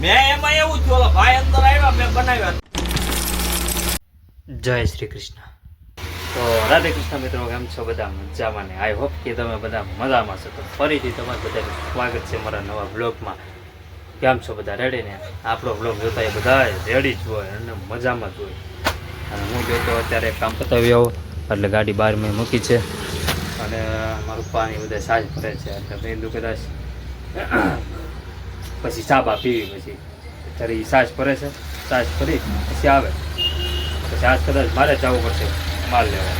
મેં એમાં એવું જ બોલો ભાઈ અંદર આવ્યા મેં બનાવ્યા. જય શ્રી કૃષ્ણ. તો રાધે કૃષ્ણ મિત્રો, કેમ છો બધા? મજામાં ને? આઈ હોપ કે તમે બધા મજામાં છો. તો ફરીથી તમારું બધાનું સ્વાગત છે મારા નવા બ્લોગમાં. કેમ છો બધા? રેડી ને? આપણો બ્લોગ જોતા એ બધા રેડી જ હોય અને મજામાં જ હોય. અને હું જોતો અત્યારે કામ પતાવી આવું એટલે ગાડી બહાર મેં મૂકી છે અને મારું પાણી બધા સાજ ભરે છે એટલે મેં કદાચ પછી ચાબા પીવી પછી અત્યારે એ સાજ ભરે છે. સાજ ભરી પછી આવે પછી આજ કદાચ મારે જવું પડશે માલ લેવા.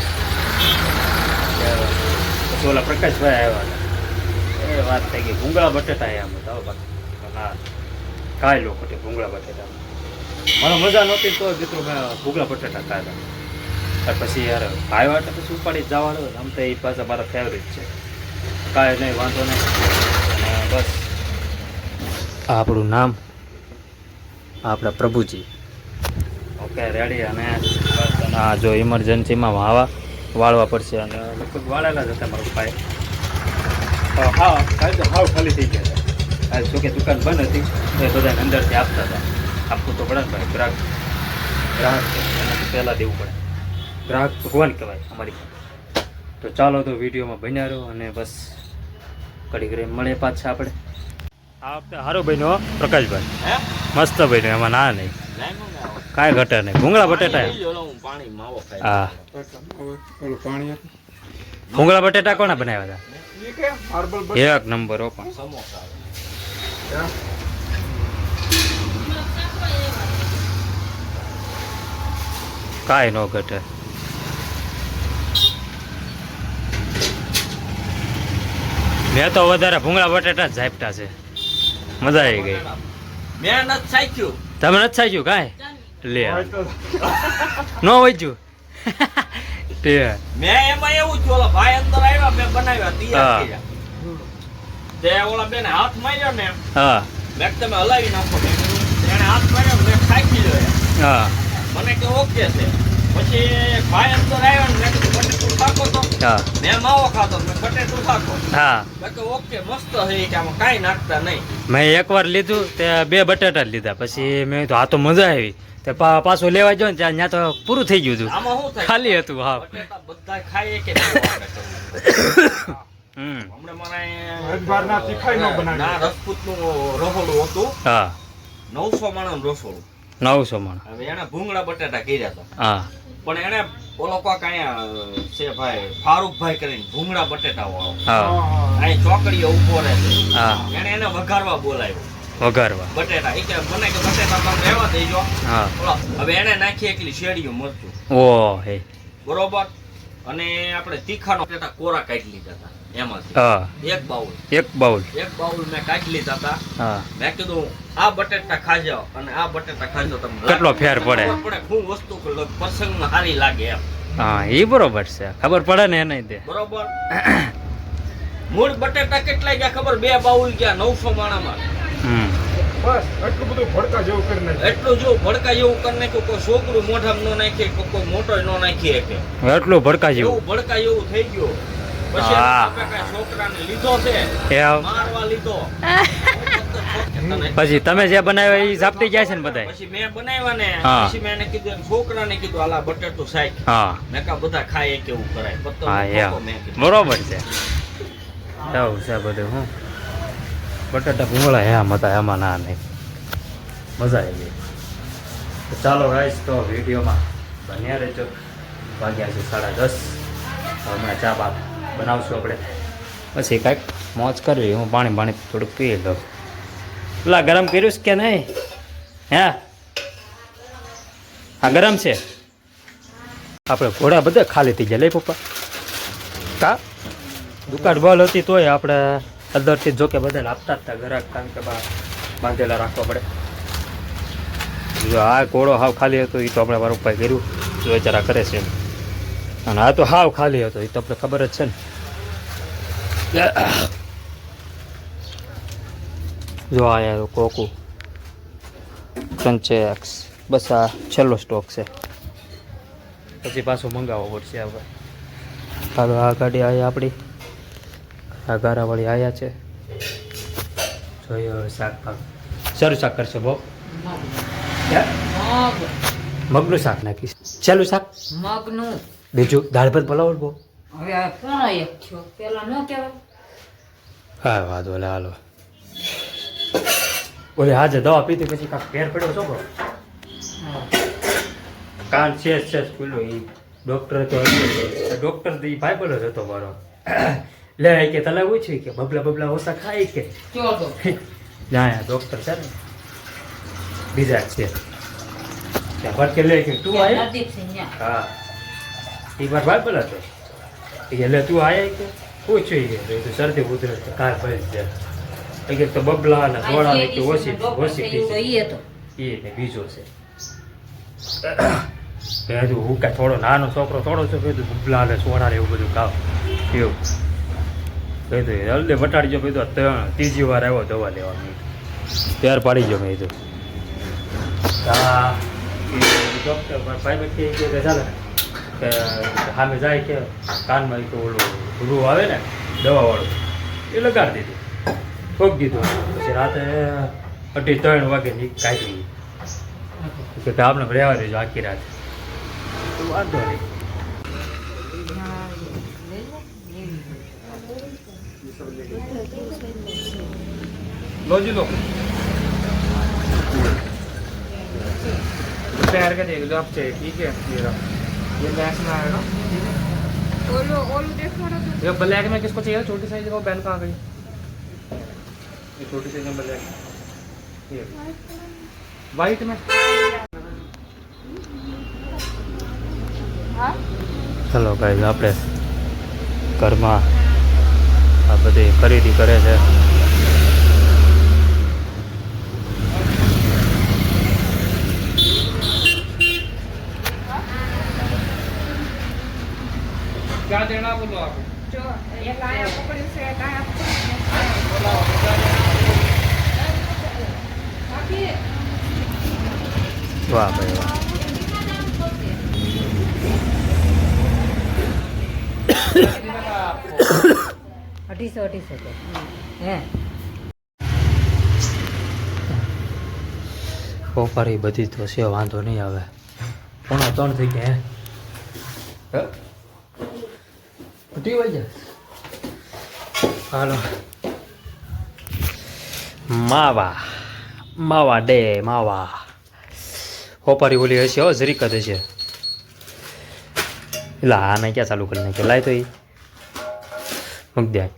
પછી ઓલા પ્રકાશભાઈ આવ્યા હતા એ વાત થઈ ગઈ ભૂંગળા બટેટા એમ બતાવો બાકી ના ખાઈ લો ખોટી ભૂંગળા બટેટા મને મજા નહોતી તો મિત્રો મેં ભૂંગળા બટેટા ખાધા. પછી યાર આવ્યા એટલે પછી ઉપાડી જવાનું આમ તો એ પાછા મારા ફેવરેટ છે. કાંઈ નહીં, વાંધો નહીં. અને બસ આપણું નામ આપણા પ્રભુજી. Okay ready. અને બસ આ જો ઇમરજન્સીમાં વાળવા પડશે અને લગભગ વાળેલા જ હતા મારા પપ્પાએ. હા તો હાવ ખાલી થઈ ગયા હતા. જો કે દુકાન બંધ હતી તો એ બધાને અંદરથી આપતા હતા. આપવું તો પડે ને ભાઈ, ગ્રાહક છે એને તો પહેલાં દેવું પડે. ગ્રાહક ભગવાન કહેવાય અમારી. તો ચાલો તો વિડીયોમાં બન્યા રહો અને બસ ઘડી ઘડી મળે પાછા આપણે. આ વખતે સારો બન્યો પ્રકાશભાઈ, મસ્ત બન્યો, એમાં ના નહીં કાંઈ ઘટે નહીં. ભૂંગળા બટેટા હા, ભૂંગળા બટેટા કોને બનાવ્યા હતા? એક નંબર. પણ કાંઈ ન ઘટે. મેં તો વધારે ભૂંગળા બટેટા જ ઝાપટા છે. મજા આવી ગઈ. મેં નથી સાચ્યું. તમે નથી સાચ્યું કાંઈ? લે નો વચ્યું તે મેં એમાં એવું જ બોલો ભાઈ અંદર આવ્યા મેં બનાવ્યા તૈયાર કર્યા. તે ઓલા બેને હાથ માર્યો ને હા મેં તમે હલાવી નાખો. એને હાથ માર્યો મેં ખાઈ લો. હા મને કે ઓકે છે. પછી ભાઈ અંદર આવ્યો ને મેં કીધું બટેટું ખાકો તો હા મેં માવો ખાતો મેં બટેટું ખાકો. હા મેં કે ઓકે મસ્ત છે કે આમાં કાંઈ નાખતા નહીં. મેં એકવાર લીધું તે 2 બટેટા જ લીધા. પછી મેં તો આ તો મજા આવી. તે પાછું લેવા ગયો ને ત્યાં તો પૂરું થઈ ગયું હતું. આમાં શું થાય ખાલી હતું. હા બટેટા બધા ખાઈએ કે હમણાં મારા રસપૂતનું રસોડું હતું. હા 900 માણસનું રસોડું. 900 માણસ. હવે એને ભૂંગળા બટાટા કર્યા હતા. હા પણ એને ઓલો કોક અહીંયા છે ભાઈ ફારૂકભાઈ કરીને ભૂંગળા બટેટા વાળો હા અહીં ચોકડીએ ઉભો રહે છે. હા એને વઘારવા બોલાવ્યો વઘારવા બટેટા. એ કે મને કે બટેટા તમે રહેવા દેજો. હા હવે એને નાખી એકલી શેરડીયું મરચું ઓ હે બરોબર. અને આપણે તીખાનો બટેટા કોરા કાઢી લીધા હતા એમાંથી. હા એક બાઉલ મેં કાઢી લીધા હતા. હા મેં કીધું આ બટેટા ખાજો અને આ બટેટા ખાજો તમને કેટલો ફેર પડે. શું વસ્તુ પ્રસંગમાં સારી લાગે એમ. હા એ બરોબર છે, ખબર પડે ને એને દે બરોબર. મૂળ બટેટા કેટલા ગયા ખબર? 2 બાઉલ ગયા 900 માણામાં. બસ એટલું બધું ભડકા જેવું કરી નાખ્યું. એટલું જો ભડકા જેવું કરી નાખ્યું. કોઈ છોકરું મોઢામાં ન નાખે, કોઈ મોટો ન નાખી શકે એટલું ભડકા જેવું. એવું ભડકા જેવું થઈ ગયું. પછી આપણે કાંઈ છોકરાને લીધો છે મારવા લીધો. પછી તમે જે બનાવ્યા એ ઝાપટી ગયા છે ને બધા? પછી મેં બનાવ્યા ને પછી મેં એને કીધું છોકરાને કીધું હાલા બટેટું સાઈડ. હા મેં કા બધા ખાય કેવું કરાય. હા બરોબર છે. એવું છે બધું. હું બટાટા ભૂંગળા એમ હતા, એમાં ના નહીં. મજા આવી ગઈ. તો ચાલો ગાઈસ, તો વિડીયોમાં બન્યા રહેજો. વાગ્યા છે 10:30. હમણાં ચા બા બનાવશું આપણે. પછી કાંઈક મોજ કરવી. હું પાણી થોડુંક પી લઉં. પેલા ગરમ કર્યું છે કે નહીં? હે હા ગરમ છે. આપણે ઘોડા બધા ખાલી થઈ ગયા લે પપ્પા. કા દુકાન બંધ હતી તોય આપણે અંદરથી જો કે બધા આપતા જ હતા ગ્રાહક, કારણ કે બાંધેલા રાખવા પડે. જો આ ઘોડો હાવ ખાલી હતો એ તો આપણે મારો ઉપાય કર્યું જો વિચારા કરે છે. અને આ તો હાવ ખાલી હતો એ તો આપણે ખબર જ છે ને. જો આયા કોકુ ક્રન્ચેક્સ બસ આ છેલ્લો સ્ટોક છે. પછી પાછો મંગાવવો પડશે આપણે. હાલો આ ગાડી આવી આપણી, આ ગારાવાળી આવ્યા છે. જોઈએ હવે સારું શાક કરશો બહુ મગ મગનું શાક નાખીશ ચાલું શાક મગનું બીજું દાળ ભાત પલાવ બહુ હવે આ કોણ એક છો પેલા ન કહેવાય હા વાંધો લે હાલો ઓલે આજે દવા પીધી પછી કાંક ફેર પડ્યો છો કાન છે ખુલ્લો એ ડૉક્ટર તો ડૉક્ટર તો એ ભાઈ જ હતો મારો લે કે તને પૂછ્યું કે બબલા ઓછા ખાય કે કયો તો ના ડૉક્ટર છે ને બીજા છે ત્યાં ભટકે લે કે તું આયા નજીક છે ન્યા. હા એ મારો ભાઈ હતો એ કે લે તું આયા કે પૂછ્યું કે તો શરદી ઉધરસ કાર ભરી જાય કે તો બબલા ને સોડા ને કે ઓછી ડોક્ટર તો ઈ હતો. એ ને બીજો છે કે હજુ હું કાંઈ થોડો નાનો છોકરો થોડો છો કીધું બબલા ને સોડા ને એવું બધું ખાવ એવું કીધું હલ્દે વટાડી ગયો કીધું ત્રીજી વાર આવ્યો દવા લેવા મેં ત્યાર પાડી ગયો મેં કીધું હા ડૉક્ટર ભાઈ કે ચાલે કે સામે જાય કે કાનમાં તો ઓલું રૂ આવે ને દવાવાળું એ લગાડી દીધું ઠોક દીધું પછી રાતે 2:30 વાગે કાઢી કે આપણે રહેવા દેજો આખી રાત તો વાંધો નહીં लो जी लो तैयार कर देख लो आप चाहिए ठीक है ये रहा ये मैक्स में आएगा ये ब्लैक में किसको चाहिए छोटी साइज का पेन कहाँ गई ये छोटी साइज में ब्लैक ये वाइट में ચલો ગાઈઝ આપણે ઘરમાં આ બધી ખરીદી કરે છે क्या देना बोलो आप जो एक आया पकड़ी से एक आया વાહ ભાઈ વાહ 250 તો હે પોપારી બધી તો છે વાંધો નહીં આવે 2:45 થઈ ગયા હે ઉઠી વઈ જા હાલો માવા ડે માવા પોપારી ઓલી હશે હો જરીક જ હશે એટલે આને ક્યાં ચાલુ કરી નાખ્યો લાય તો એ મૂક દે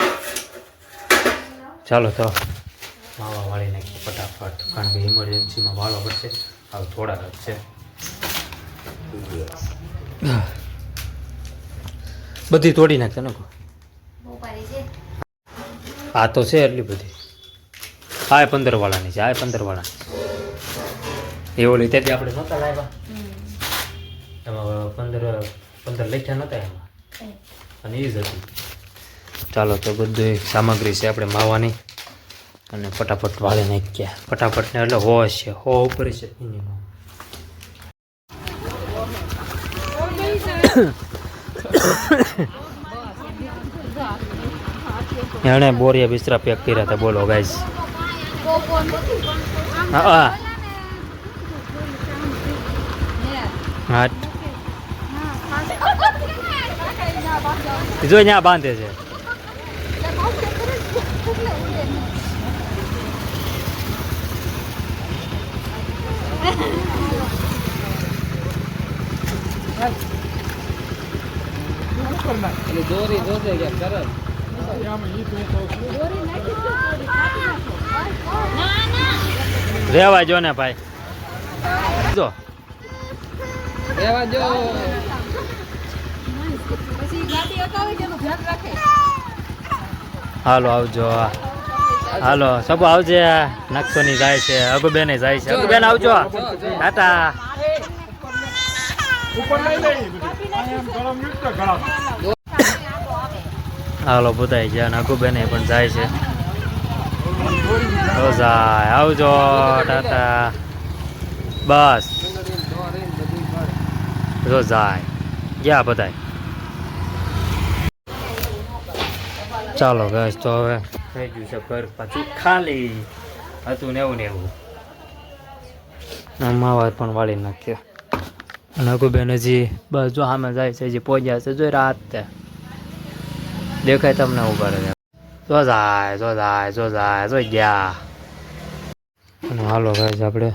ચાલો તો માવા વાળી નાખીએ ફટાફટ કારણ કે ઇમરજન્સીમાં વાળવા પડશે હવે થોડાક જ છે બધી તોડી નાખશે ને આ તો છે એટલી બધી આ 15 વાળાની છે આ 15 વાળાની એ ઓલી તેથી આપણે નહોતા લાવ્યા એમાં 15 લખ્યા નહોતા એમાં અને એ જ હતી ચાલો તો બધી સામગ્રી છે આપણે માવાની અને ફટાફટ વાળી નાખ્યા ફટાફટ ને એટલે હોશ છે હો ઉપર છે એણે બોરિયા બિસ્તરા પેક કર્યા હતા બોલો ગાઈઝ હા જો અહીંયા બાંધે છે રેવા જો ને ભાઈ જો રેવા જો હાલો આવજો હાલો સબુ આવજે નકશોની જાય છે અગુબેને જાય છે અગુબેન આવજો ટાટા ऊपर नहीं नहीं गरम मिर्च का गरम હાલો બધાય છે અને અગુબેને પણ જાય છે તો જાય આવજો ટાટા બસ જો જાય ગયા બધાય ચાલો ગેસ તો હવે થઈ ગયું છે ઘર પાછું ખાલી હતું ને એવું માવા પણ વાળી નાખ્યો. અને અગુબેન હજી બસ જો સામે જાય છે, હજી પહોંચ્યા છે, જોઈ રાત તે દેખાય તમને ઉભા રહે. જો જાય ગયા. અને હાલો ગાઈઝ આપણે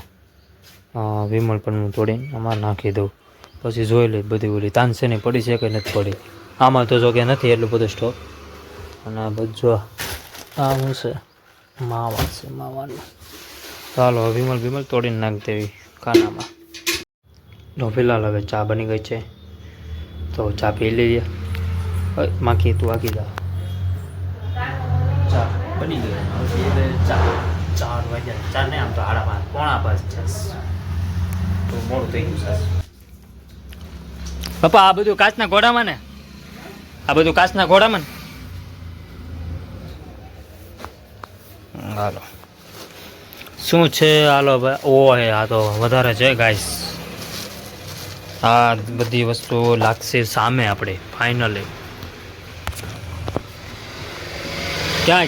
વિમલ પણ હું તોડીને અમારે નાખી દઉં, પછી જોઈ લઈ બધી ઓલી તાનસેની પડી છે કે નથી પડી. આમાં તો જો કે નથી એટલું બધું સ્ટોક. અને બધું આ શું છે, માવા છે, માવાનું. ચાલો વિમલ તોડીને નાખી દેવી ખાનામાં. તો ફિલહાલ હવે ચા બની ગઈ છે, તો ચા પી લઈએ. માખી તું આખી જા. ચા બની ગઈ. હવે ચા 4 વાગ્યા. 4 નહીં, આમ તો 5:30 છે. તો મોડું થઈ ગયું સર. પપ્પા આ બધું કાચના ઘોડામાં ને, આ બધું કાચના ઘોડામાં ને. હાલો શું છે, હાલો ભાઈ. ઓ હે આ તો વધારે છે ગાઈસ. આ બધી વસ્તુ લાગશે સામે આપણે ફાઇનલી. ક્યાં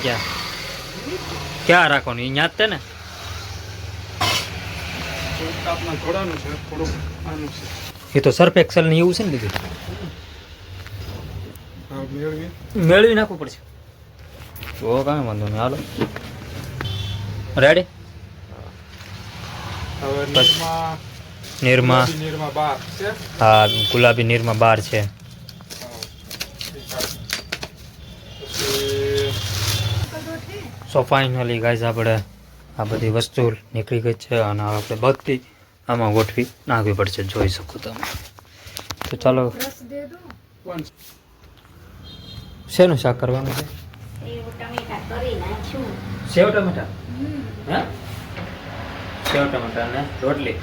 રાખવાનું અહીંયા જ તે ને. એ તો સર્ફ એક્સેલ ને એવું છે ને બધું મેળવી નાખવું પડશે. તો કાંઈ વાંધો નહીં. હાલો રેડી. નિરમા હા, ગુલાબી નિરમા 12 છે. સો ફાઇનલી ગાઈઝ આપણે આ બધી વસ્તુ નીકળી ગઈ છે, અને આપણે બધી આમાં ગોઠવી નાખવી પડશે, જોઈ શકો તમે. તો ચાલો શેનું શાક કરવાનું છે? સેવ ટમેટા. હે સેવ ટમેટા ને રોટલી.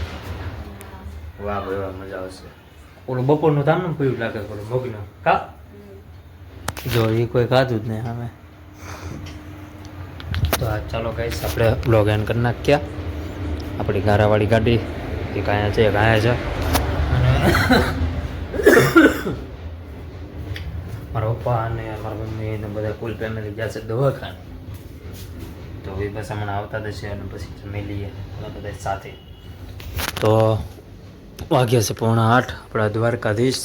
વાહ ભાઈ વાહ, મજા આવશે. ઓલું બપોરનું ધામનું પીવું લાગે, ઓલું મગનું કા. જો એ કોઈ ખાધું જ નહીં સામે. તો આ ચાલો ગાઈસ આપણે બ્લોગ એન્ડ કરી નાખ્યા. આપણી ગારાવાળી ગાડી એક અહીંયા છે, એક અહીંયા છે. અને મારા પપ્પા અને મારા મમ્મી ને બધા ફૂલ ફેમિલી ગયા છે દવાખાને. તો એ બસ હમણાં આવતા જ છે, અને પછી જમી લઈએ બધા સાથે. તો વાગ્યા છે 7:45. આપણા Dwarkadhish.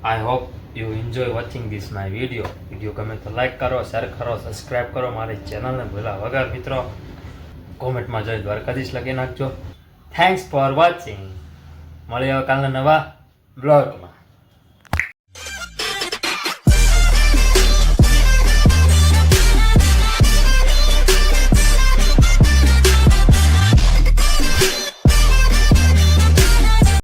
I hope you enjoy watching this my video ગમે તો લાઈક કરો, શેર કરો, સબસ્ક્રાઈબ કરો મારી ચેનલને ભૂલા વગર. મિત્રો કોમેન્ટમાં જય દ્વારકાધીશ લખી નાખજો. Thanks for watching. મળીએ કાલના નવા બ્લોગમાં.